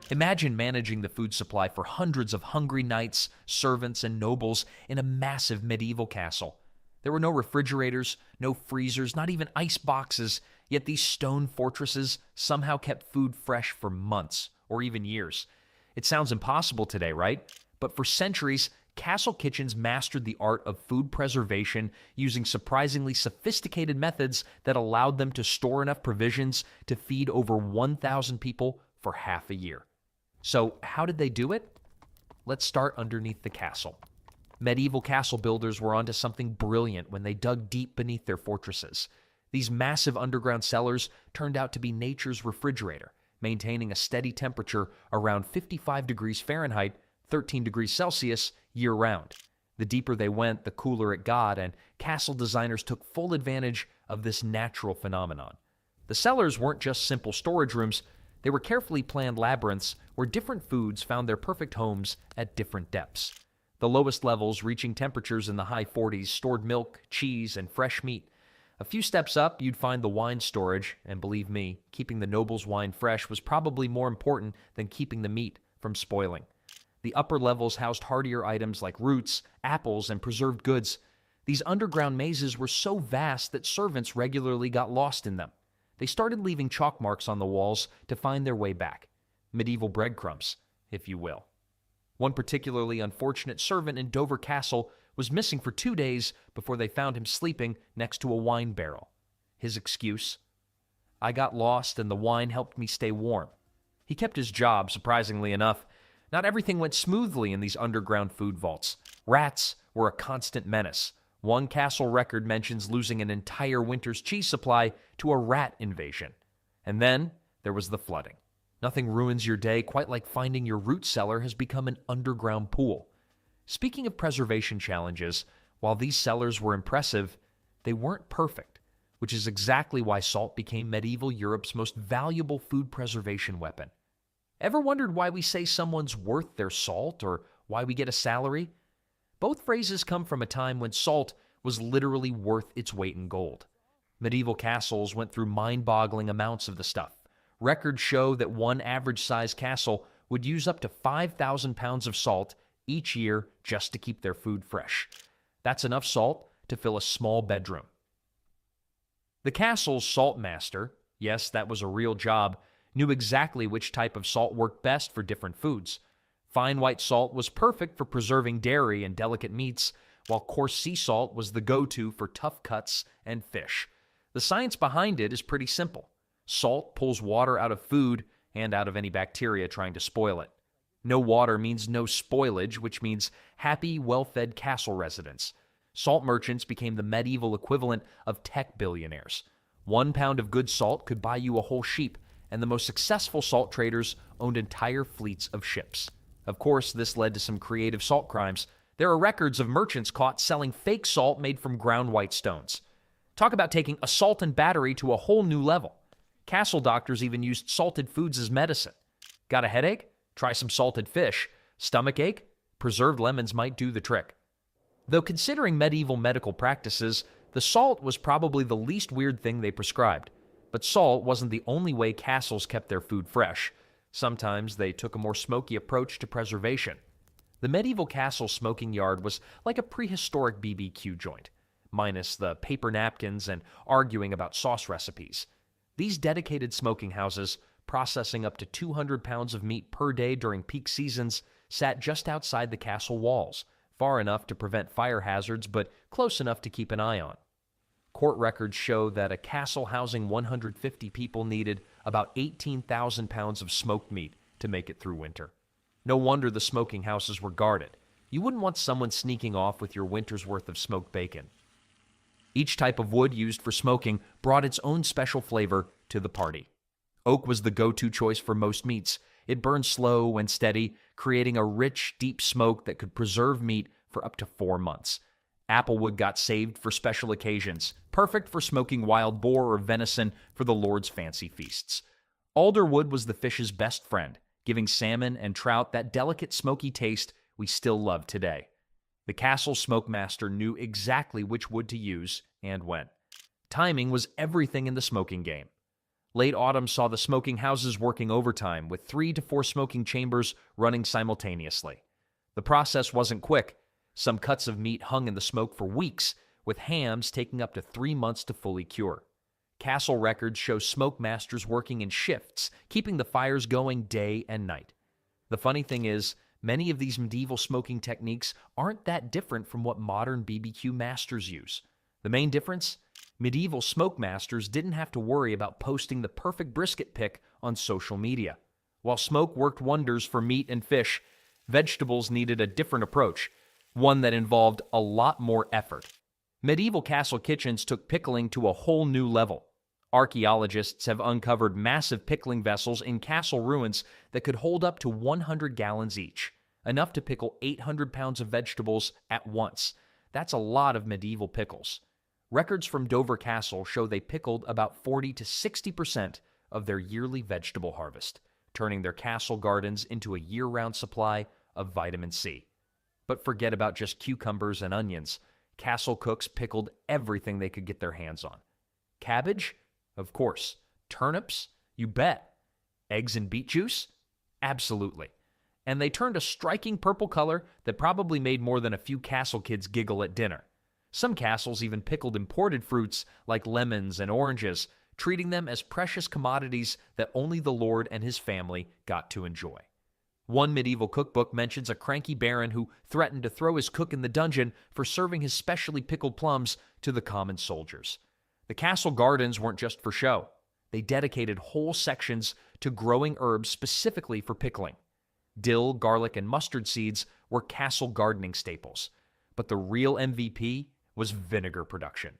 Imagine managing the food supply for hundreds of hungry knights, servants, and nobles in a massive medieval castle. There were no refrigerators, no freezers, not even ice boxes, yet these stone fortresses somehow kept food fresh for months or even years. It sounds impossible today, right? But for centuries, castle kitchens mastered the art of food preservation using surprisingly sophisticated methods that allowed them to store enough provisions to feed over 1,000 people for half a year. So, how did they do it? Let's start underneath the castle. Medieval castle builders were onto something brilliant when they dug deep beneath their fortresses. These massive underground cellars turned out to be nature's refrigerator, maintaining a steady temperature around 55 degrees Fahrenheit, 13 degrees Celsius, year-round. The deeper they went, the cooler it got, and castle designers took full advantage of this natural phenomenon. The cellars weren't just simple storage rooms, they were carefully planned labyrinths where different foods found their perfect homes at different depths. The lowest levels, reaching temperatures in the high 40s, stored milk, cheese, and fresh meat. A few steps up, you'd find the wine storage, and believe me, keeping the noble's wine fresh was probably more important than keeping the meat from spoiling. The upper levels housed hardier items like roots, apples, and preserved goods. These underground mazes were so vast that servants regularly got lost in them. They started leaving chalk marks on the walls to find their way back. Medieval breadcrumbs, if you will. One particularly unfortunate servant in Dover Castle was missing for 2 days before they found him sleeping next to a wine barrel. His excuse? "I got lost and the wine helped me stay warm." He kept his job, surprisingly enough. Not everything went smoothly in these underground food vaults. Rats were a constant menace. One castle record mentions losing an entire winter's cheese supply to a rat invasion. And then there was the flooding. Nothing ruins your day quite like finding your root cellar has become an underground pool. Speaking of preservation challenges, while these cellars were impressive, they weren't perfect, which is exactly why salt became medieval Europe's most valuable food preservation weapon. Ever wondered why we say someone's worth their salt or why we get a salary? Both phrases come from a time when salt was literally worth its weight in gold. Medieval castles went through mind-boggling amounts of the stuff. Records show that one average-sized castle would use up to 5,000 pounds of salt each year just to keep their food fresh. That's enough salt to fill a small bedroom. The castle's salt master, yes, that was a real job, knew exactly which type of salt worked best for different foods. Fine white salt was perfect for preserving dairy and delicate meats, while coarse sea salt was the go-to for tough cuts and fish. The science behind it is pretty simple. Salt pulls water out of food and out of any bacteria trying to spoil it. No water means no spoilage, which means happy, well-fed castle residents. Salt merchants became the medieval equivalent of tech billionaires. 1 pound of good salt could buy you a whole sheep, and the most successful salt traders owned entire fleets of ships. Of course, this led to some creative salt crimes. There are records of merchants caught selling fake salt made from ground white stones. Talk about taking assault and battery to a whole new level. Castle doctors even used salted foods as medicine. Got a headache? Try some salted fish. Stomach ache? Preserved lemons might do the trick. Though considering medieval medical practices, the salt was probably the least weird thing they prescribed. But salt wasn't the only way castles kept their food fresh. Sometimes they took a more smoky approach to preservation. The medieval castle smoking yard was like a prehistoric BBQ joint, minus the paper napkins and arguing about sauce recipes. These dedicated smoking houses, processing up to 200 pounds of meat per day during peak seasons, sat just outside the castle walls, far enough to prevent fire hazards but close enough to keep an eye on. Court records show that a castle housing 150 people needed about 18,000 pounds of smoked meat to make it through winter. No wonder the smoking houses were guarded. You wouldn't want someone sneaking off with your winter's worth of smoked bacon. Each type of wood used for smoking brought its own special flavor to the party. Oak was the go-to choice for most meats. It burned slow and steady, creating a rich, deep smoke that could preserve meat for up to 4 months. Applewood got saved for special occasions, perfect for smoking wild boar or venison for the Lord's fancy feasts. Alderwood was the fish's best friend, giving salmon and trout that delicate smoky taste we still love today. The castle smokemaster knew exactly which wood to use and when. Timing was everything in the smoking game. Late autumn saw the smoking houses working overtime, with 3 to 4 smoking chambers running simultaneously. The process wasn't quick. Some cuts of meat hung in the smoke for weeks, with hams taking up to 3 months to fully cure. Castle records show smoke masters working in shifts, keeping the fires going day and night. The funny thing is, many of these medieval smoking techniques aren't that different from what modern BBQ masters use. The main difference? Medieval smoke masters didn't have to worry about posting the perfect brisket pic on social media. While smoke worked wonders for meat and fish, vegetables needed a different approach, one that involved a lot more effort. Medieval castle kitchens took pickling to a whole new level. Archaeologists have uncovered massive pickling vessels in castle ruins that could hold up to 100 gallons each, enough to pickle 800 pounds of vegetables at once. That's a lot of medieval pickles. Records from Dover Castle show they pickled about 40 to 60% of their yearly vegetable harvest, turning their castle gardens into a year-round supply of vitamin C. But forget about just cucumbers and onions. Castle cooks pickled everything they could get their hands on. Cabbage? Of course. Turnips? You bet. Eggs and beet juice? Absolutely. And they turned a striking purple color that probably made more than a few castle kids giggle at dinner. Some castles even pickled imported fruits like lemons and oranges, treating them as precious commodities that only the lord and his family got to enjoy. One medieval cookbook mentions a cranky baron who threatened to throw his cook in the dungeon for serving his specially pickled plums to the common soldiers. The castle gardens weren't just for show. They dedicated whole sections to growing herbs specifically for pickling. Dill, garlic, and mustard seeds were castle gardening staples. But the real MVP was vinegar production.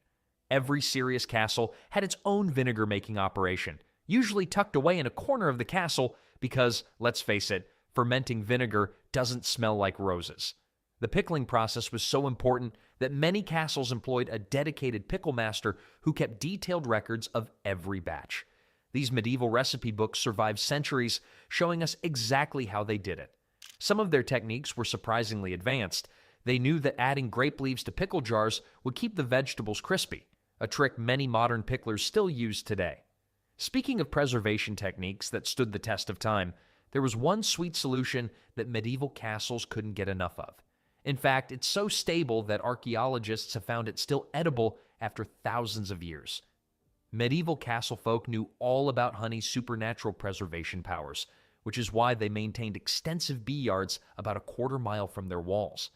Every serious castle had its own vinegar-making operation, usually tucked away in a corner of the castle because, let's face it, fermenting vinegar doesn't smell like roses. The pickling process was so important that many castles employed a dedicated pickle master who kept detailed records of every batch. These medieval recipe books survived centuries, showing us exactly how they did it. Some of their techniques were surprisingly advanced. They knew that adding grape leaves to pickle jars would keep the vegetables crispy, a trick many modern picklers still use today. Speaking of preservation techniques that stood the test of time, there was one sweet solution that medieval castles couldn't get enough of. In fact, it's so stable that archaeologists have found it still edible after thousands of years. Medieval castle folk knew all about honey's supernatural preservation powers, which is why they maintained extensive bee yards about a quarter-mile from their walls.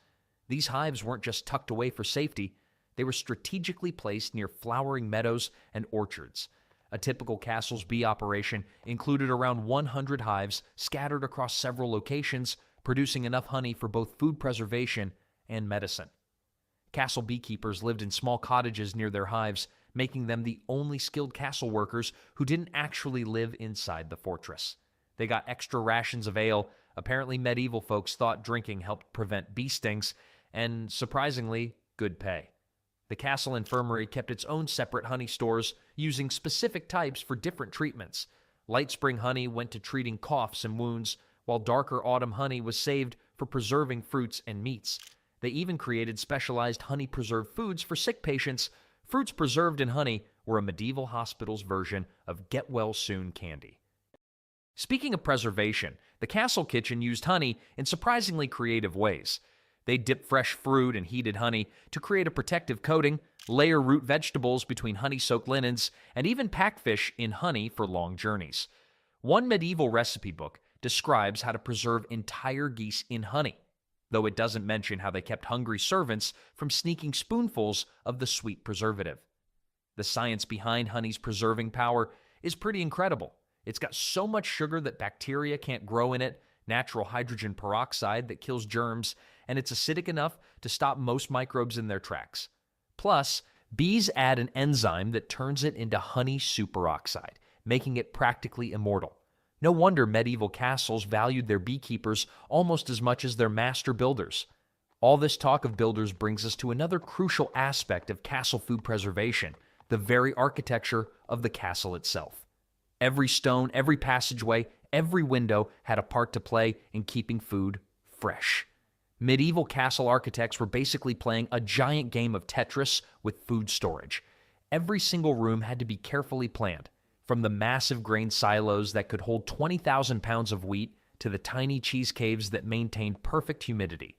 These hives weren't just tucked away for safety, they were strategically placed near flowering meadows and orchards. A typical castle's bee operation included around 100 hives scattered across several locations, producing enough honey for both food preservation and medicine. Castle beekeepers lived in small cottages near their hives, making them the only skilled castle workers who didn't actually live inside the fortress. They got extra rations of ale. Apparently, medieval folks thought drinking helped prevent bee stings, and surprisingly, good pay. The castle infirmary kept its own separate honey stores, using specific types for different treatments. Light spring honey went to treating coughs and wounds, while darker autumn honey was saved for preserving fruits and meats. They even created specialized honey-preserved foods for sick patients. Fruits preserved in honey were a medieval hospital's version of get-well-soon candy. Speaking of preservation, the castle kitchen used honey in surprisingly creative ways. They dipped fresh fruit in heated honey to create a protective coating, layer root vegetables between honey-soaked linens, and even pack fish in honey for long journeys. One medieval recipe book describes how to preserve entire geese in honey, though it doesn't mention how they kept hungry servants from sneaking spoonfuls of the sweet preservative. The science behind honey's preserving power is pretty incredible. It's got so much sugar that bacteria can't grow in it, natural hydrogen peroxide that kills germs, and it's acidic enough to stop most microbes in their tracks. Plus, bees add an enzyme that turns it into honey superoxide, making it practically immortal. No wonder medieval castles valued their beekeepers almost as much as their master builders. All this talk of builders brings us to another crucial aspect of castle food preservation, the very architecture of the castle itself. Every stone, every passageway, every window had a part to play in keeping food fresh. Medieval castle architects were basically playing a giant game of Tetris with food storage. Every single room had to be carefully planned. From the massive grain silos that could hold 20,000 pounds of wheat to the tiny cheese caves that maintained perfect humidity.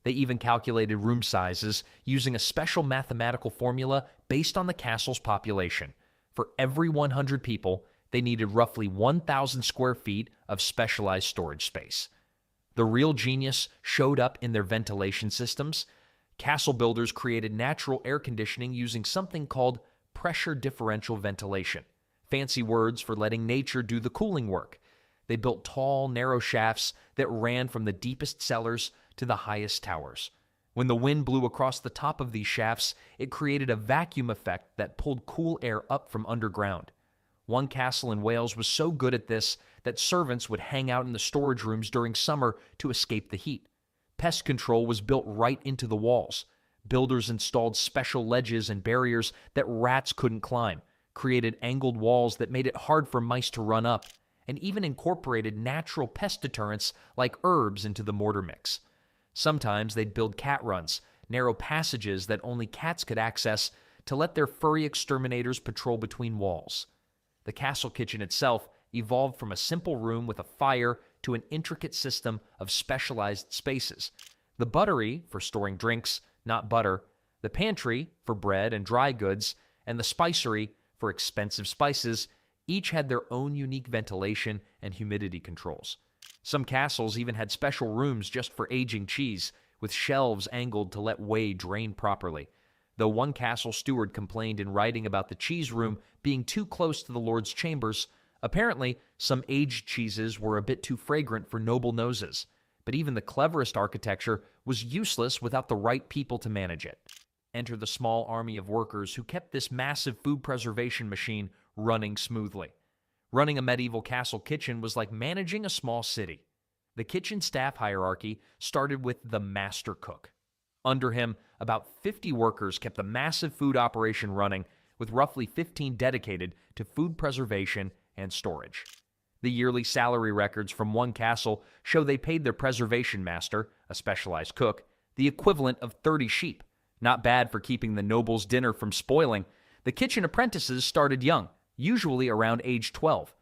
They even calculated room sizes using a special mathematical formula based on the castle's population. For every 100 people, they needed roughly 1,000 square feet of specialized storage space. The real genius showed up in their ventilation systems. Castle builders created natural air conditioning using something called pressure differential ventilation. Fancy words for letting nature do the cooling work. They built tall, narrow shafts that ran from the deepest cellars to the highest towers. When the wind blew across the top of these shafts, it created a vacuum effect that pulled cool air up from underground. One castle in Wales was so good at this that servants would hang out in the storage rooms during summer to escape the heat. Pest control was built right into the walls. Builders installed special ledges and barriers that rats couldn't climb, created angled walls that made it hard for mice to run up, and even incorporated natural pest deterrents like herbs into the mortar mix. Sometimes they'd build cat runs, narrow passages that only cats could access, to let their furry exterminators patrol between walls. The castle kitchen itself evolved from a simple room with a fire to an intricate system of specialized spaces. The buttery for storing drinks, not butter, the pantry for bread and dry goods, and the spicery for expensive spices each had their own unique ventilation and humidity controls. Some castles even had special rooms just for aging cheese, with shelves angled to let whey drain properly. Though one castle steward complained in writing about the cheese room being too close to the Lord's chambers, apparently some aged cheeses were a bit too fragrant for noble noses. But even the cleverest architecture was useless without the right people to manage it. Enter the small army of workers who kept this massive food preservation machine running smoothly. Running a medieval castle kitchen was like managing a small city. The kitchen staff hierarchy started with the master cook. Under him, about 50 workers kept the massive food operation running, with roughly 15 dedicated to food preservation and storage. The yearly salary records from one castle show they paid their preservation master, a specialized cook, the equivalent of 30 sheep. Not bad for keeping the noble's dinner from spoiling. The kitchen apprentices started young, usually around age 12.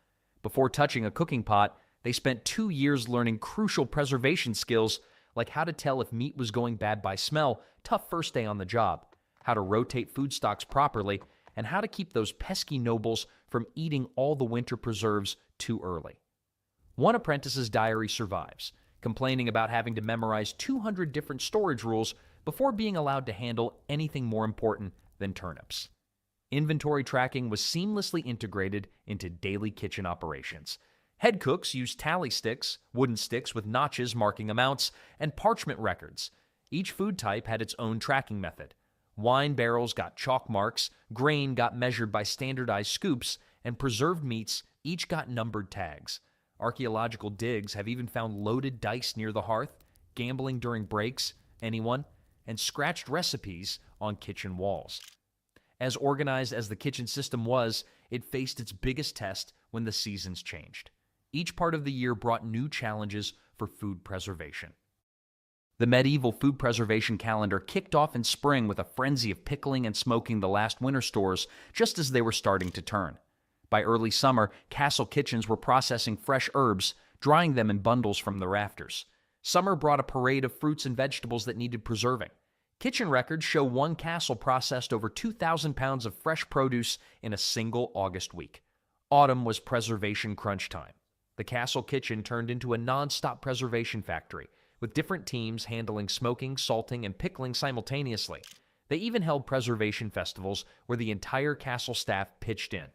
Before touching a cooking pot, they spent 2 years learning crucial preservation skills like how to tell if meat was going bad by smell, tough first day on the job, how to rotate food stocks properly, and how to keep those pesky nobles from eating all the winter preserves too early. One apprentice's diary survives, complaining about having to memorize 200 different storage rules before being allowed to handle anything more important than turnips. Inventory tracking was seamlessly integrated into daily kitchen operations. Head cooks used tally sticks, wooden sticks with notches marking amounts, and parchment records. Each food type had its own tracking method. Wine barrels got chalk marks, grain got measured by standardized scoops, and preserved meats each got numbered tags. Archaeological digs have even found loaded dice near the hearth, gambling during breaks, anyone, and scratched recipes on kitchen walls. As organized as the kitchen system was, it faced its biggest test when the seasons changed. Each part of the year brought new challenges for food preservation. The medieval food preservation calendar kicked off in spring with a frenzy of pickling and smoking the last winter stores just as they were starting to turn. By early summer, castle kitchens were processing fresh herbs, drying them in bundles from the rafters. Summer brought a parade of fruits and vegetables that needed preserving. Kitchen records show one castle processed over 2,000 pounds of fresh produce in a single August week. Autumn was preservation crunch time. The castle kitchen turned into a non-stop preservation factory, with different teams handling smoking, salting, and pickling simultaneously. They even held preservation festivals where the entire castle staff pitched in,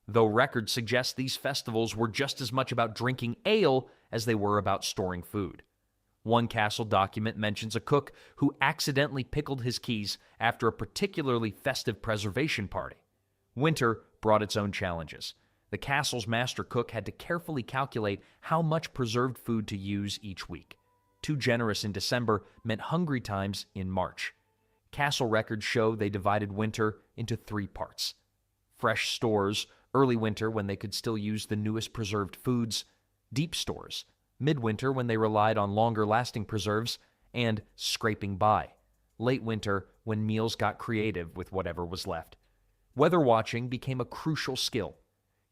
though records suggest these festivals were just as much about drinking ale as they were about storing food. One castle document mentions a cook who accidentally pickled his keys after a particularly festive preservation party. Winter brought its own challenges. The castle's master cook had to carefully calculate how much preserved food to use each week. Too generous in December meant hungry times in March. Castle records show they divided winter into 3 parts. Fresh stores, early winter when they could still use the newest preserved foods, deep stores, midwinter when they relied on longer-lasting preserves, and scraping by, late winter when meals got creative with whatever was left. Weather watching became a crucial skill.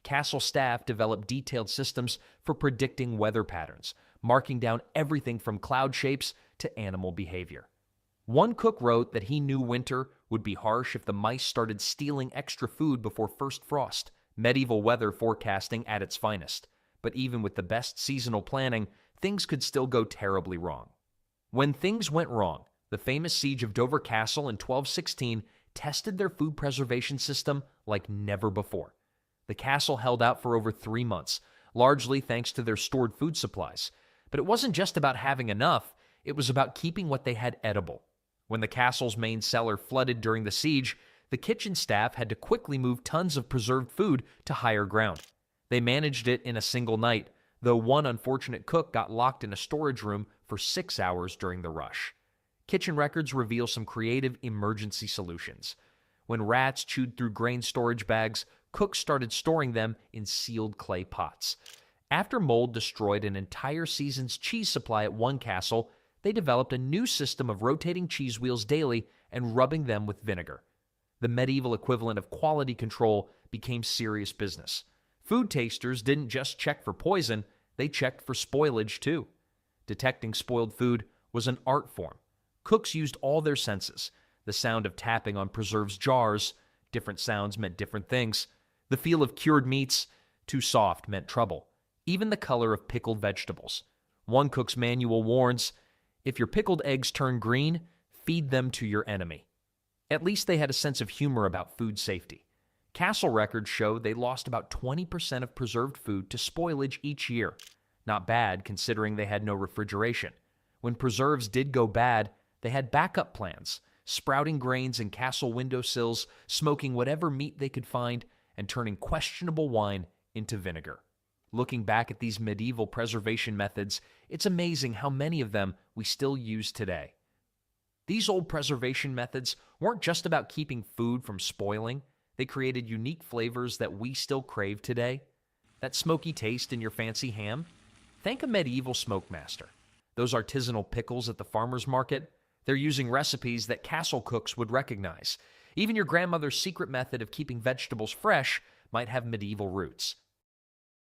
Castle staff developed detailed systems for predicting weather patterns, marking down everything from cloud shapes to animal behavior. One cook wrote that he knew winter would be harsh if the mice started stealing extra food before first frost, medieval weather forecasting at its finest. But even with the best seasonal planning, things could still go terribly wrong. When things went wrong, the famous siege of Dover Castle in 1216 tested their food preservation system like never before. The castle held out for over 3 months, largely thanks to their stored food supplies. But it wasn't just about having enough, it was about keeping what they had edible. When the castle's main cellar flooded during the siege, the kitchen staff had to quickly move tons of preserved food to higher ground. They managed it in a single night, though one unfortunate cook got locked in a storage room for 6 hours during the rush. Kitchen records reveal some creative emergency solutions. When rats chewed through grain storage bags, cooks started storing them in sealed clay pots. After mold destroyed an entire season's cheese supply at one castle, they developed a new system of rotating cheese wheels daily and rubbing them with vinegar. The medieval equivalent of quality control became serious business. Food tasters didn't just check for poison, they checked for spoilage too. Detecting spoiled food was an art form. Cooks used all their senses. The sound of tapping on preserves jars, different sounds meant different things. The feel of cured meats, too soft meant trouble. Even the color of pickled vegetables. One cook's manual warns, if your pickled eggs turn green, feed them to your enemy. At least they had a sense of humor about food safety. Castle records show they lost about 20% of preserved food to spoilage each year. Not bad, considering they had no refrigeration. When preserves did go bad, they had backup plans, sprouting grains in castle windowsills, smoking whatever meat they could find, and turning questionable wine into vinegar. Looking back at these medieval preservation methods, it's amazing how many of them we still use today. These old preservation methods weren't just about keeping food from spoiling. They created unique flavors that we still crave today. That smoky taste in your fancy ham? Thank a medieval smokemaster. Those artisanal pickles at the farmer's market? They're using recipes that castle cooks would recognize. Even your grandmother's secret method of keeping vegetables fresh might have medieval roots.